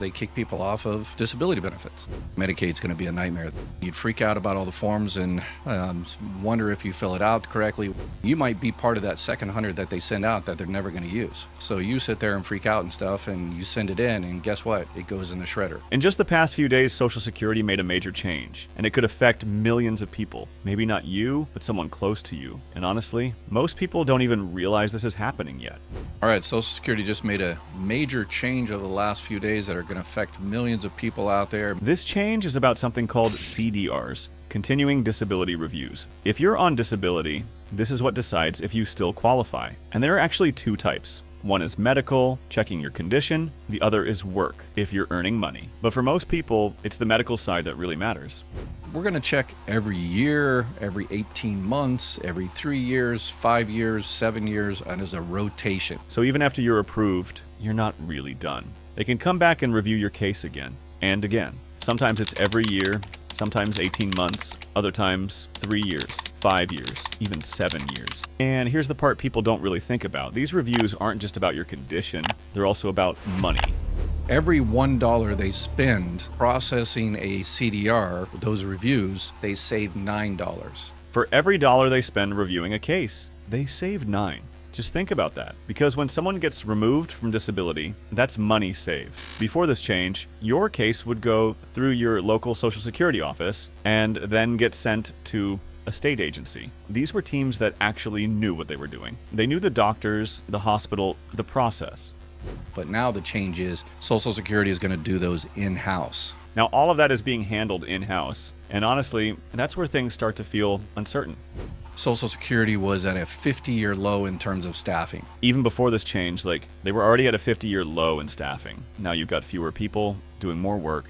They kick people off of disability benefits. Medicaid's going to be a nightmare. You'd freak out about all the forms and wonder if you fill it out correctly. You might be part of that second 100 that they send out that they're never going to use. So you sit there and freak out and stuff, and you send it in, and guess what? It goes in the shredder. In just the past few days, Social Security made a major change, and it could affect millions of people. Maybe not you, but someone close to you. And honestly, most people don't even realize this is happening yet. All right, Social Security just made a major change over the last few days that are going to affect millions of people out there. This change is about something called CDRs, Continuing Disability Reviews. If you're on disability, this is what decides if you still qualify. And there are actually two types. One is medical, checking your condition. The other is work, if you're earning money. But for most people, it's the medical side that really matters. We're going to check every year, every 18 months, every 3 years, 5 years, 7 years, and as a rotation. So even after you're approved, you're not really done. They can come back and review your case again and again. Sometimes it's every year, sometimes 18 months, other times 3 years, 5 years, even 7 years. And here's the part people don't really think about. These reviews aren't just about your condition, they're also about money. Every $1 they spend processing a CDR, those reviews, they save $9. For every dollar they spend reviewing a case, they save $9. Just think about that, because when someone gets removed from disability, that's money saved. Before this change, your case would go through your local Social Security office and then get sent to a state agency. These were teams that actually knew what they were doing. They knew the doctors, the hospital, the process. But now the change is Social Security is going to do those in-house. Now all of that is being handled in-house, and honestly, that's where things start to feel uncertain. Social Security was at a 50-year low in terms of staffing. Even before this change, they were already at a 50-year low in staffing. Now you've got fewer people doing more work.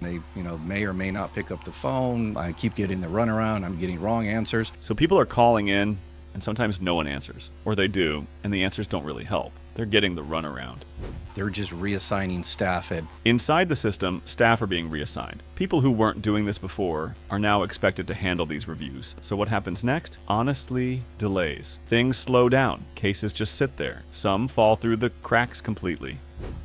They, may or may not pick up the phone. I keep getting the runaround. I'm getting wrong answers. So people are calling in, and sometimes no one answers. Or they do, and the answers don't really help. They're getting the runaround. They're just reassigning staff. Inside the system, staff are being reassigned. People who weren't doing this before are now expected to handle these reviews. So what happens next? Honestly, delays. Things slow down. Cases just sit there. Some fall through the cracks completely.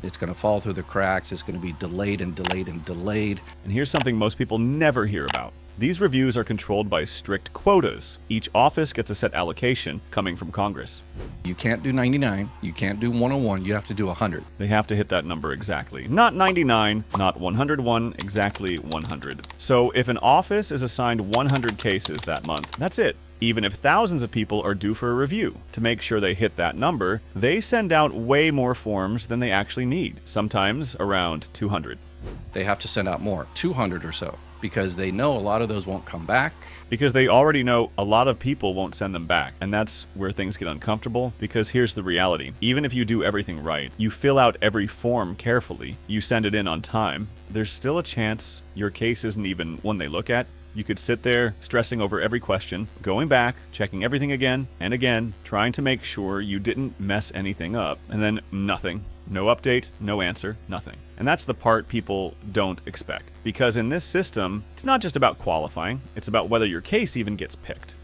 It's going to fall through the cracks. It's going to be delayed and delayed and delayed. And here's something most people never hear about. These reviews are controlled by strict quotas. Each office gets a set allocation coming from Congress. You can't do 99, you can't do 101, you have to do 100. They have to hit that number exactly. Not 99, not 101, exactly 100. So if an office is assigned 100 cases that month, that's it. Even if thousands of people are due for a review, to make sure they hit that number, they send out way more forms than they actually need, sometimes around 200. They have to send out more, 200 or so, because they know a lot of those won't come back. Because they already know a lot of people won't send them back. And that's where things get uncomfortable, because here's the reality. Even if you do everything right, you fill out every form carefully, you send it in on time, there's still a chance your case isn't even one they look at. You could sit there stressing over every question, going back, checking everything again and again, trying to make sure you didn't mess anything up, and then nothing. No update, no answer, nothing. And that's the part people don't expect. Because in this system, it's not just about qualifying, it's about whether your case even gets picked.